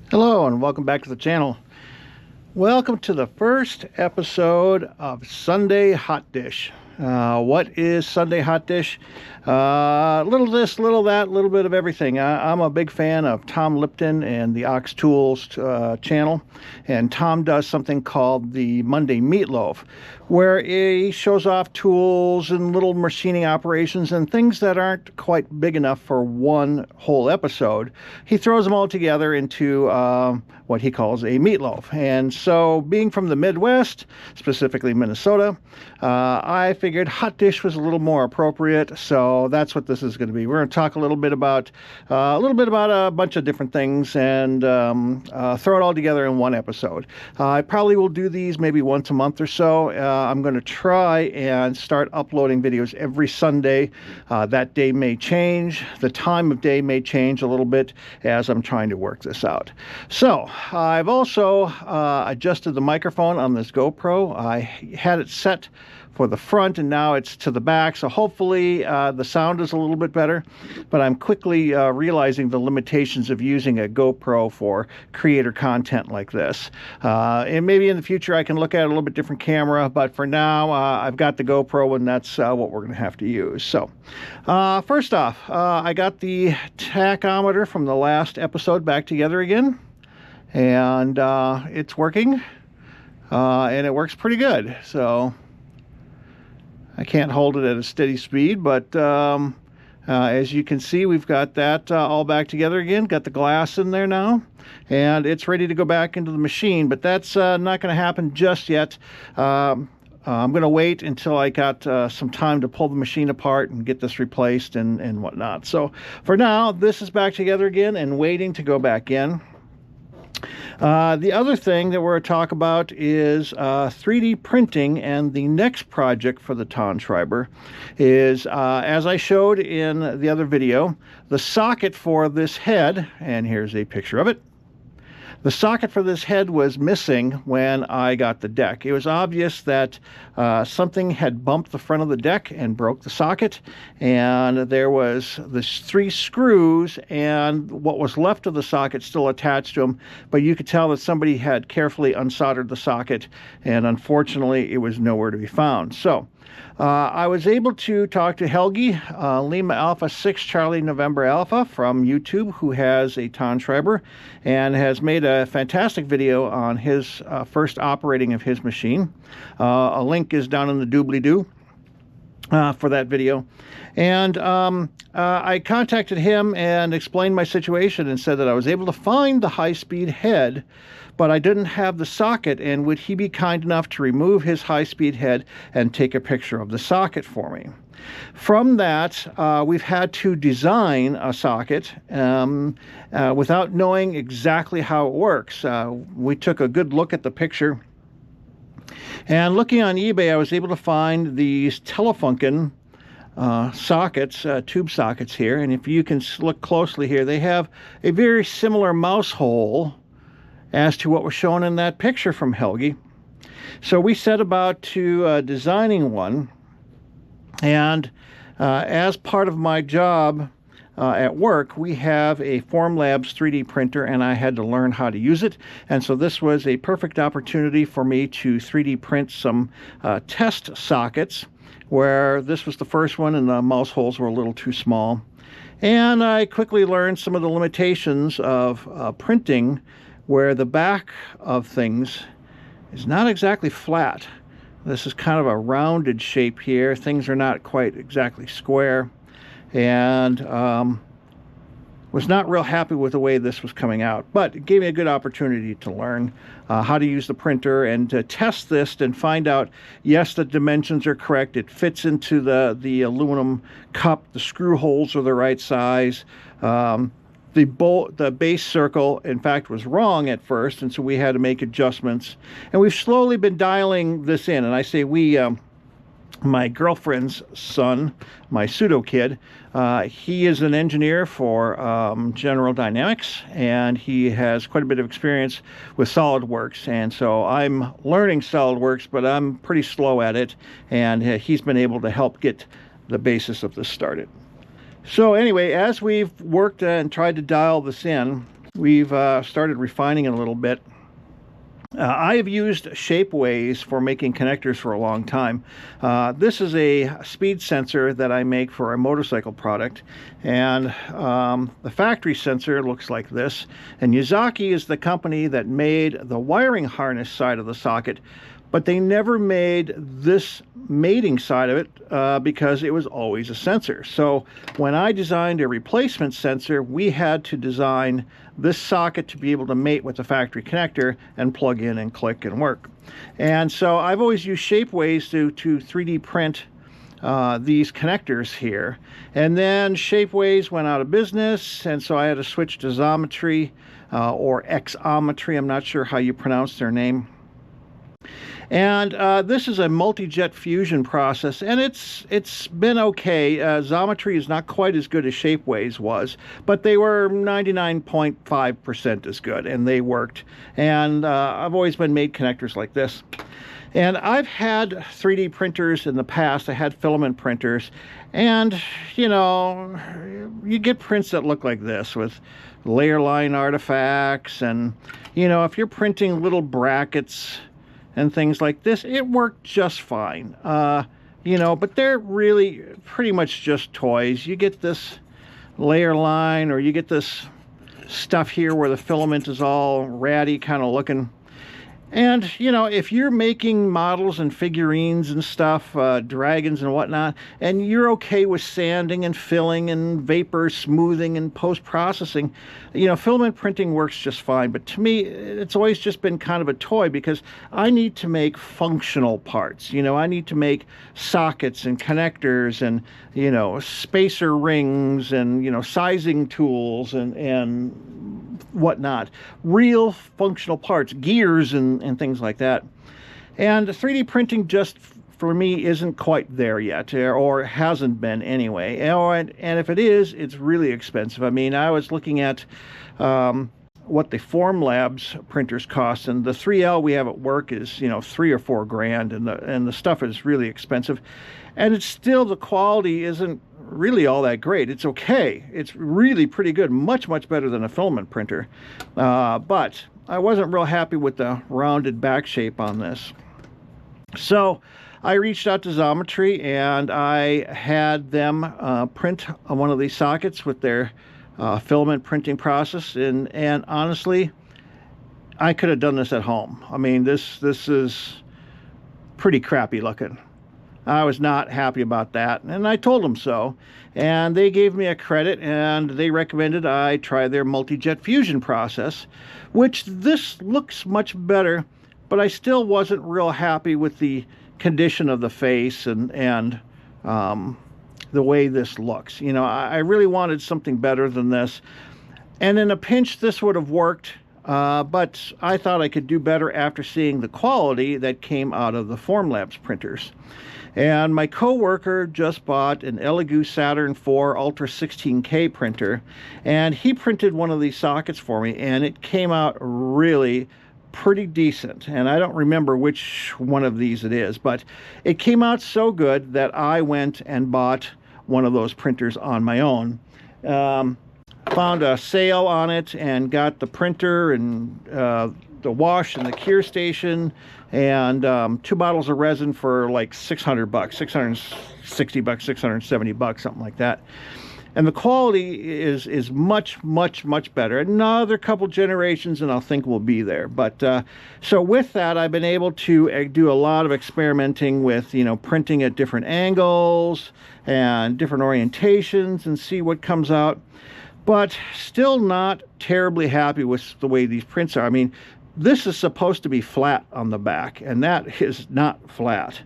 Hello and welcome back to the channel. Welcome to the first episode of Sunday Hotdish. What is Sunday Hotdish? Little this, little that, little bit of everything. I'm a big fan of Tom Lipton and the Ox Tools channel, and Tom does something called the Monday Meatloaf, where he shows off tools and little machining operations and things that aren't quite big enough for one whole episode. He throws them all together into what he calls a meatloaf. And so, being from the Midwest, specifically Minnesota, I figured hot dish was a little more appropriate. So that's what this is going to be. We're going to talk a little bit about a bunch of different things and throw it all together in one episode. I probably will do these maybe once a month or so. I'm going to try and start uploading videos every Sunday. That day may change. The time of day may change a little bit as I'm trying to work this out. So I've also adjusted the microphone on this GoPro. I had it set for the front and now it's to the back, so hopefully the sound is a little bit better, but I'm quickly realizing the limitations of using a GoPro for creator content like this. And maybe in the future I can look at a little bit different camera, but for now I've got the GoPro and that's what we're going to have to use. So first off, I got the tachometer from the last episode back together again, and it's working, and it works pretty good. So I can't hold it at a steady speed, but as you can see, we've got that all back together again. Got the glass in there now, and it's ready to go back into the machine, but that's not going to happen just yet. I'm going to wait until I got some time to pull the machine apart and get this replaced and whatnot. So for now, this is back together again and waiting to go back in. The other thing that we're going to talk about is 3D printing, and the next project for the Tonschreiber is, as I showed in the other video, the socket for this head, and here's a picture of it. The socket for this head was missing when I got the deck. It was obvious that something had bumped the front of the deck and broke the socket, and there was the 3 screws and what was left of the socket still attached to them, but you could tell that somebody had carefully unsoldered the socket, and unfortunately it was nowhere to be found. So I was able to talk to Helge, Lima Alpha 6 Charlie November Alpha from YouTube, who has a Tonschreiber and has made a fantastic video on his first operating of his machine. A link is down in the doobly-doo for that video. And I contacted him and explained my situation and said that I was able to find the high-speed head, but I didn't have the socket, and would he be kind enough to remove his high-speed head and take a picture of the socket for me. From that, we've had to design a socket without knowing exactly how it works. We took a good look at the picture, and looking on eBay, I was able to find these Telefunken sockets, tube sockets here, and if you can look closely here, they have a very similar mouse hole as to what was shown in that picture from Helge. So we set about to designing one, and as part of my job at work, we have a Formlabs 3D printer, and I had to learn how to use it, and so this was a perfect opportunity for me to 3D print some test sockets, where this was the first one and the mouse holes were a little too small. And I quickly learned some of the limitations of printing, where the back of things is not exactly flat. This is kind of a rounded shape here. Things are not quite exactly square, and was not real happy with the way this was coming out, but it gave me a good opportunity to learn how to use the printer and to test this and find out, yes, the dimensions are correct, it fits into the aluminum cup, the screw holes are the right size. The base circle, in fact, was wrong at first, and so we had to make adjustments. And we've slowly been dialing this in, and I say we, my girlfriend's son, my pseudo kid, he is an engineer for General Dynamics, and he has quite a bit of experience with SolidWorks, and so I'm learning SolidWorks, but I'm pretty slow at it, and he's been able to help get the basis of this started. So anyway, as we've worked and tried to dial this in, we've started refining it a little bit. I have used Shapeways for making connectors for a long time. This is a speed sensor that I make for a motorcycle product, and the factory sensor looks like this. And Yazaki is the company that made the wiring harness side of the socket, but they never made this mating side of it because it was always a sensor. So when I designed a replacement sensor, we had to design this socket to be able to mate with the factory connector and plug in and click and work. And so I've always used Shapeways to 3D print these connectors here. And then Shapeways went out of business, and so I had to switch to Xometry or Xometry. I'm not sure how you pronounce their name. And this is a multi-jet fusion process, and it's been okay. Xometry is not quite as good as Shapeways was, but they were 99.5% as good, and they worked. And I've always made connectors like this. And I've had 3D printers in the past. I had filament printers, and you know, you get prints that look like this with layer line artifacts, and you know, if you're printing little brackets and things like this, it worked just fine. You know, but they're really pretty much just toys. You get this layer line, or you get this stuff here where the filament is all ratty kind of looking. And, you know, if you're making models and figurines and stuff, dragons and whatnot, and you're okay with sanding and filling and vapor smoothing and post-processing, you know, filament printing works just fine. But to me, it's always just been kind of a toy, because I need to make functional parts. You know, I need to make sockets and connectors and, you know, spacer rings and, you know, sizing tools and whatnot. Real functional parts, gears and things like that. And 3D printing just for me isn't quite there yet, or hasn't been anyway. And if it is, it's really expensive. I mean, I was looking at what the Formlabs printers cost, and the 3L we have at work is, you know, $3 or $4 grand, and the stuff is really expensive. And it's still, the quality isn't really all that great. It's okay. It's really pretty good, much better than a filament printer. But I wasn't real happy with the rounded back shape on this. So I reached out to Xometry, and I had them print one of these sockets with their filament printing process, and honestly, I could have done this at home. I mean, this is pretty crappy looking. I was not happy about that, and I told them so, and they gave me a credit, and they recommended I try their multi-jet fusion process, which this looks much better, but I still wasn't real happy with the condition of the face and the way this looks. You know, I really wanted something better than this, and in a pinch this would have worked, but I thought I could do better after seeing the quality that came out of the Formlabs printers. And my coworker just bought an Helge Saturn 4 Ultra 16K printer, and he printed one of these sockets for me, and it came out really pretty decent. And I don't remember which one of these it is, but it came out so good that I went and bought one of those printers on my own. Found a sale on it and got the printer and the wash and the cure station and 2 bottles of resin for like $600, $660, $670, something like that. And the quality is much better. Another couple generations and I'll think we'll be there. But so with that, I've been able to do a lot of experimenting with, you know, printing at different angles and different orientations and see what comes out. But still not terribly happy with the way these prints are. I mean, this is supposed to be flat on the back, and that is not flat.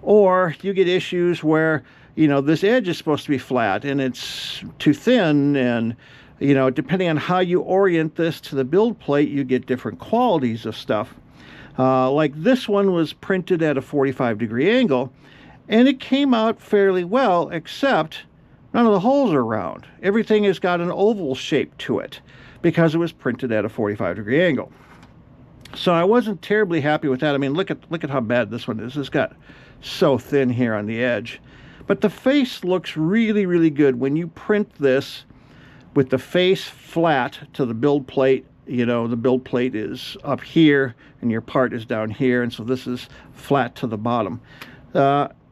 Or you get issues where, you know, this edge is supposed to be flat and it's too thin, and, you know, depending on how you orient this to the build plate, you get different qualities of stuff. Like this one was printed at a 45-degree angle, and it came out fairly well, except none of the holes are round. Everything has got an oval shape to it because it was printed at a 45-degree angle. So I wasn't terribly happy with that. I mean, look at how bad this one is. It's got so thin here on the edge. But the face looks really good when you print this with the face flat to the build plate. You know, the build plate is up here and your part is down here, and so this is flat to the bottom.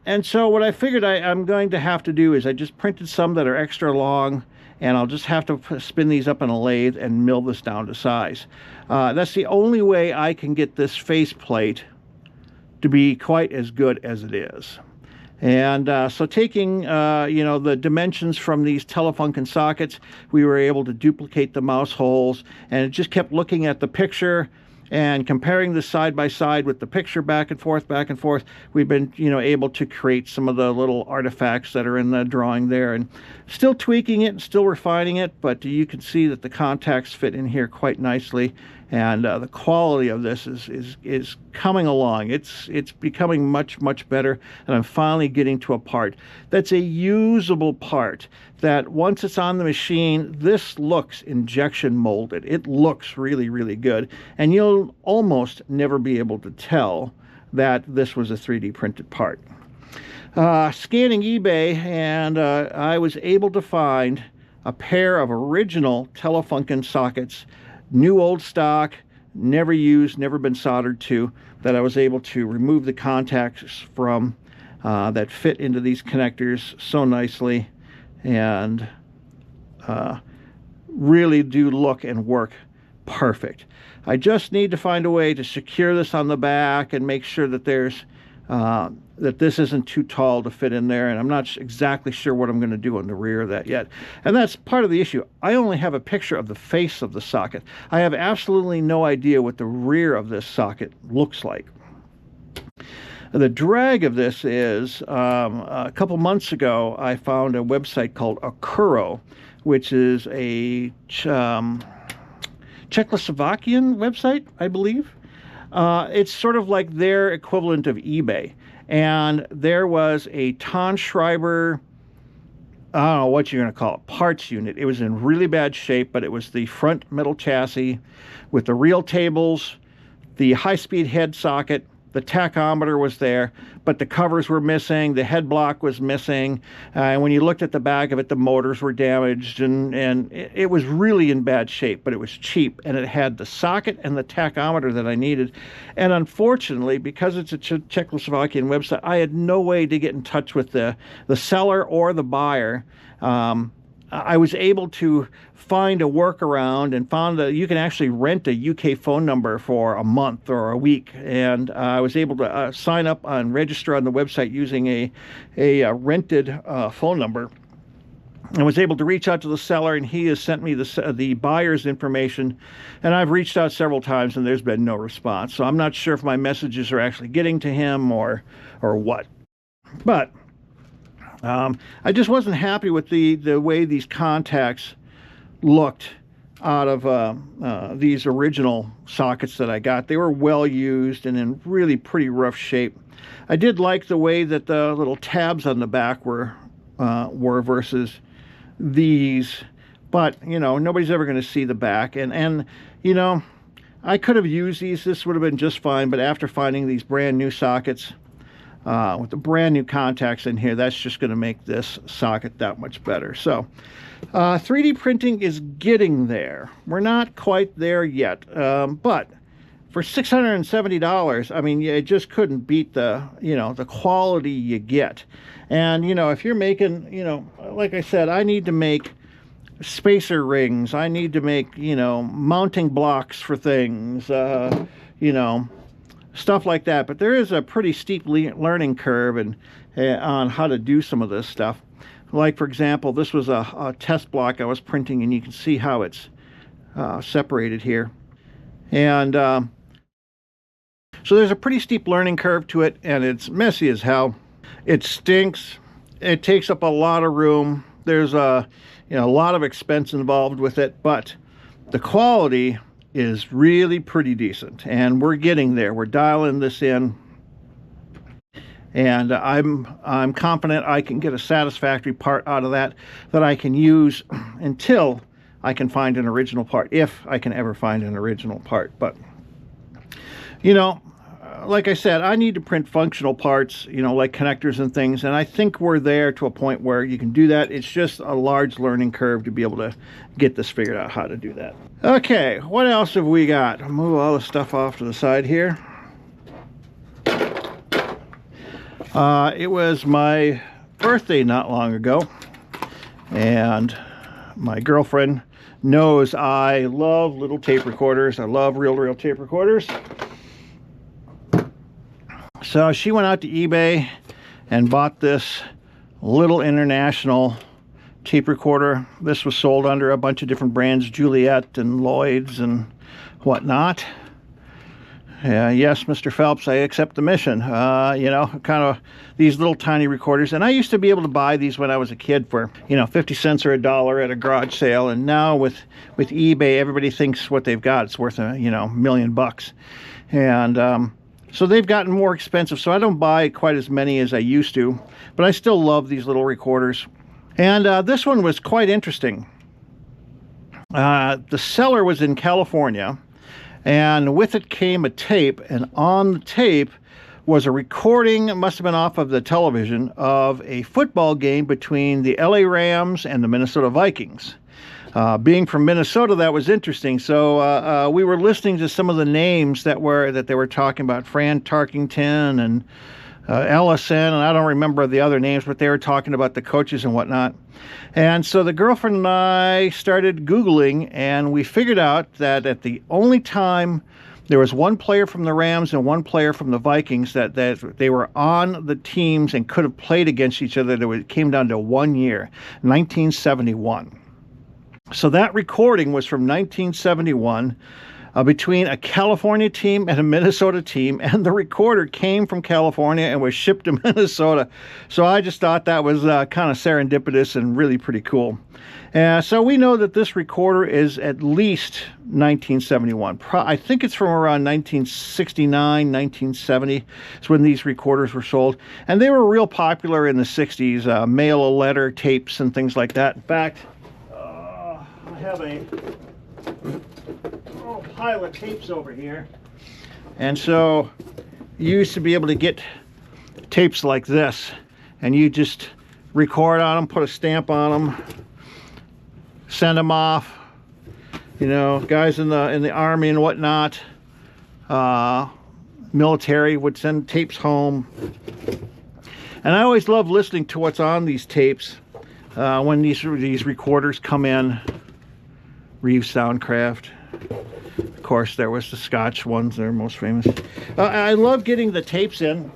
And so what I figured I'm going to have to do is I just printed some that are extra long, and I'll just have to spin these up in a lathe and mill this down to size. That's the only way I can get this face plate to be quite as good as it is. And so taking, you know, the dimensions from these Telefunken sockets, we were able to duplicate the mouse holes, and it just kept looking at the picture and comparing this side by side with the picture back and forth, we've been, you know, able to create some of the little artifacts that are in the drawing there, and still tweaking it and still refining it, but you can see that the contacts fit in here quite nicely, and the quality of this is coming along. It's becoming much better, and I'm finally getting to a part that's a usable part that once it's on the machine, this looks injection molded. It looks really good, and you'll almost never be able to tell that this was a 3D printed part. Scanning eBay, and I was able to find a pair of original Telefunken sockets, new old stock, never used, never been soldered to, that I was able to remove the contacts from, that fit into these connectors so nicely, and really do look and work perfect. I just need to find a way to secure this on the back and make sure that there's that this isn't too tall to fit in there, and I'm not exactly sure what I'm going to do on the rear of that yet. And that's part of the issue. I only have a picture of the face of the socket. I have absolutely no idea what the rear of this socket looks like. The drag of this is, a couple months ago, I found a website called Akuro, which is a Czechoslovakian website, I believe. It's sort of like their equivalent of eBay. And there was a Tonschreiber, I don't know what you're going to call it, parts unit. It was in really bad shape, but it was the front metal chassis with the reel tables, the high-speed head socket, the tachometer was there, but the covers were missing, the head block was missing, and when you looked at the back of it, the motors were damaged, and it was really in bad shape, but it was cheap, and it had the socket and the tachometer that I needed. And unfortunately, because it's a Czechoslovakian website, I had no way to get in touch with the seller or the buyer. I was able to find a workaround and found that you can actually rent a UK phone number for a month or a week, and I was able to sign up and register on the website using a rented phone number. I was able to reach out to the seller, and he has sent me the buyer's information, and I've reached out several times and there's been no response, so I'm not sure if my messages are actually getting to him or what. But I just wasn't happy with the way these contacts looked out of these original sockets that I got. They were well used and in really pretty rough shape. I did like the way that the little tabs on the back were versus these, but you know, nobody's ever going to see the back, and you know, I could have used these. This would have been just fine, but after finding these brand new sockets with the brand new contacts in here, that's just going to make this socket that much better. So 3D printing is getting there. We're not quite there yet, but for $670, I mean, you just couldn't beat the, you know, the quality you get. And you know, if you're making, you know, like I said, I need to make spacer rings, I need to make, you know, mounting blocks for things, you know, stuff like that. But there is a pretty steep learning curve and on how to do some of this stuff. Like, for example, this was a test block I was printing, and you can see how it's separated here. And so there's a pretty steep learning curve to it, and it's messy as hell. It stinks. It takes up a lot of room. There's a lot of expense involved with it, but the quality is really pretty decent, and we're getting there. We're dialing this in, and I'm confident I can get a satisfactory part out of that I can use until I can find an original part, if I can ever find an original part. But you know, like I said, I need to print functional parts, you know, like connectors and things, and I think we're there to a point where you can do that. It's just a large learning curve to be able to get this figured out how to do that. Okay, what else have we got? I'll move all the stuff off to the side here. It was my birthday not long ago, and my girlfriend knows I love little tape recorders. I love reel-to-reel tape recorders. So she went out to eBay and bought this little international tape recorder. This was sold under a bunch of different brands, Juliet and Lloyd's and whatnot. Yes, Mr. Phelps, I accept the mission. You know, kind of these little tiny recorders. And I used to be able to buy these when I was a kid for, you know, 50 cents or $1 at a garage sale. And now with eBay, everybody thinks what they've got, it's worth you know, $1 million bucks. And so they've gotten more expensive. So I don't buy quite as many as I used to. But I still love these little recorders. And this one was quite interesting. The seller was in California. And with it came a tape, and on the tape was a recording, it must have been off of the television, of a football game between the LA Rams and the Minnesota Vikings. Being from Minnesota, that was interesting. So we were listening to some of the names that they were talking about, Fran Tarkington and Ellison, and I don't remember the other names, but they were talking about the coaches and whatnot. And so the girlfriend and I started Googling, and we figured out that at the only time there was one player from the Rams and one player from the Vikings that they were on the teams and could have played against each other, it came down to 1 year, 1971. So that recording was from 1971. Between a California team and a Minnesota team, and the recorder came from California and was shipped to Minnesota. So I just thought that was kind of serendipitous and really pretty cool. So we know that this recorder is at least 1971. I think it's from around 1969, 1970 is when these recorders were sold. And they were real popular in the 60s, mail a letter tapes and things like that. In fact, I have a pile of tapes over here, and so you used to be able to get tapes like this, and you just record on them, put a stamp on them, send them off. You know, guys in the army and whatnot, military would send tapes home. And I always love listening to what's on these tapes when these recorders come in. Reeves Soundcraft. Of course, there was the Scotch ones, they're most famous. I love getting the tapes in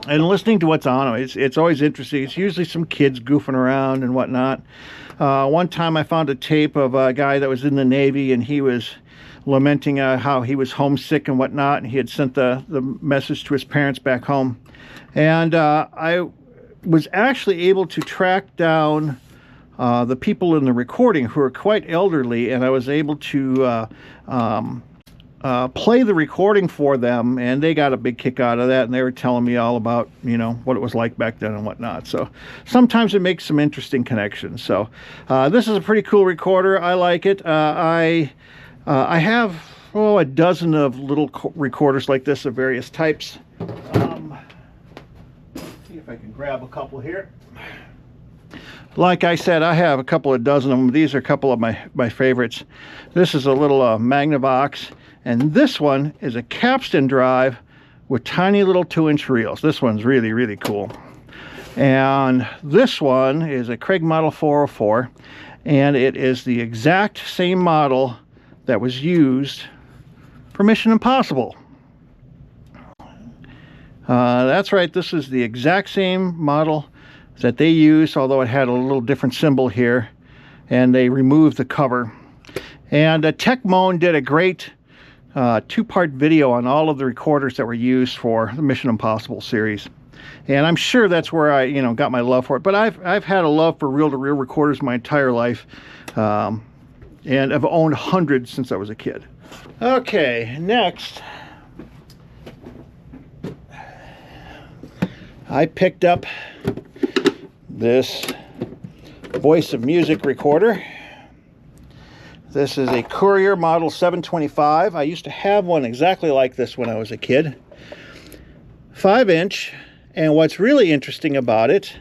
and listening to what's on them. It's always interesting. It's usually some kids goofing around and whatnot. One time I found a tape of a guy that was in the Navy, and he was lamenting how he was homesick and whatnot, and he had sent the message to his parents back home. And I was actually able to track down the people in the recording who are quite elderly, and I was able to play the recording for them, and they got a big kick out of that, and they were telling me all about, you know, what it was like back then and whatnot. So sometimes it makes some interesting connections. So this is a pretty cool recorder. I like it. I have a dozen of little recorders like this of various types. See if I can grab a couple here. Like I said, I have a couple of dozen of them. These are a couple of my favorites. This is a little Magnavox, and this one is a capstan drive with tiny little 2-inch reels. This one's really, really cool. And this one is a Craig Model 404, and it is the exact same model that was used for Mission Impossible. That's right, this is the exact same model that they used, although it had a little different symbol here, and they removed the cover. And TechMoan did a great two-part video on all of the recorders that were used for the Mission Impossible series, and I'm sure that's where I got my love for it. But I've had a love for reel-to-reel recorders my entire life, and I've owned hundreds since I was a kid. Okay, next I picked up this Voice of Music recorder. This is a Courier Model 725. I used to have one exactly like this when I was a kid. 5-inch, and what's really interesting about it,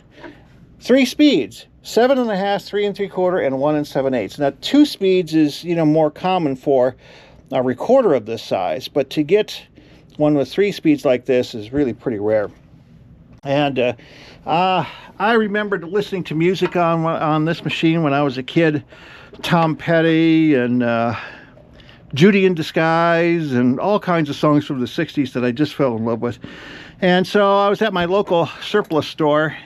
3 speeds. 7.5, 3 3/4, and 1 7/8. Now 2 speeds is, you know, more common for a recorder of this size, but to get one with 3 speeds like this is really pretty rare. And I remembered listening to music on this machine when I was a kid. Tom Petty and Judy in Disguise and all kinds of songs from the 60s that I just fell in love with. And so I was at my local surplus store,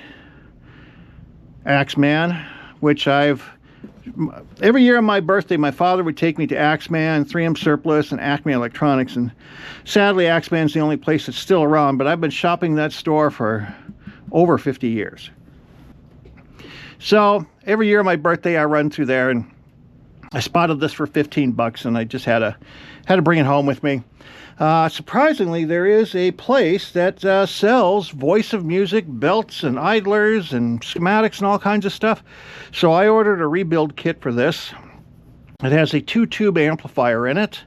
Axeman, which every year on my birthday, my father would take me to Axeman, 3M Surplus, and Acme Electronics. And sadly, Axeman's the only place that's still around, but I've been shopping that store for over 50 years. So every year on my birthday, I run through there, and I spotted this for 15 bucks, and I just had to bring it home with me. Surprisingly, there is a place that sells voice of music belts and idlers and schematics and all kinds of stuff. So I ordered a rebuild kit for this. It has a 2-tube amplifier in it,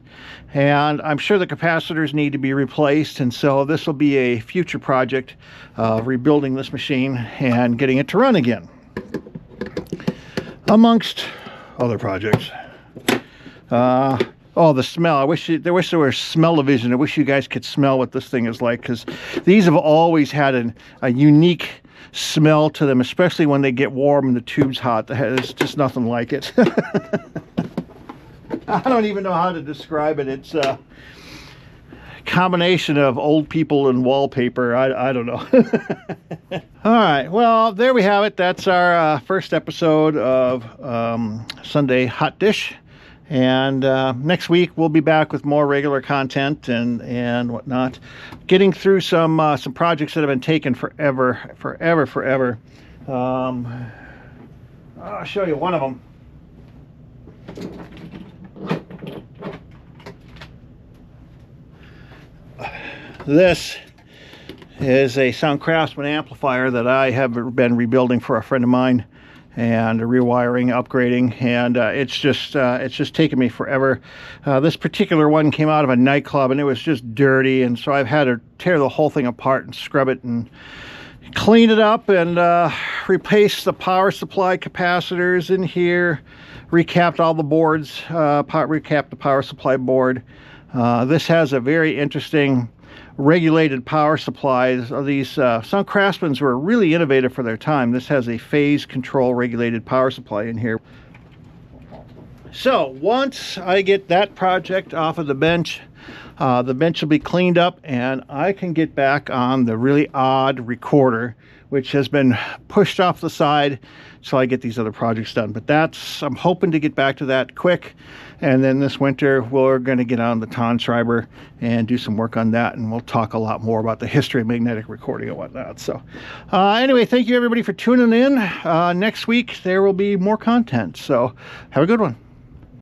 and I'm sure the capacitors need to be replaced, and so this will be a future project of rebuilding this machine and getting it to run again, amongst other projects. Oh, the smell. I wish there were smell-o-vision. I wish you guys could smell what this thing is like, because these have always had a unique smell to them, especially when they get warm and the tube's hot. There's just nothing like it. I don't even know how to describe it. It's a combination of old people and wallpaper. I don't know. All right, well, there we have it. That's our first episode of Sunday Hotdish. And next week we'll be back with more regular content and whatnot, getting through some projects that have been taking forever. I'll show you one of them. This is a Sound Craftsman amplifier that I have been rebuilding for a friend of mine, and rewiring, upgrading, and it's just taken me forever. This particular one came out of a nightclub, and it was just dirty, and so I've had to tear the whole thing apart and scrub it and clean it up and replace the power supply capacitors in here, recapped all the boards, recapped the power supply board. This has a very interesting regulated power supplies. These Sound Craftsmen were really innovative for their time. This has a phase control regulated power supply in here. So once I get that project off of the bench will be cleaned up, and I can get back on the really odd recorder, which has been pushed off the side so I get these other projects done. But I'm hoping to get back to that quick. And then this winter, we're going to get on the Tonschreiber and do some work on that. And we'll talk a lot more about the history of magnetic recording and whatnot. So anyway, thank you everybody for tuning in. Next week, there will be more content. So have a good one.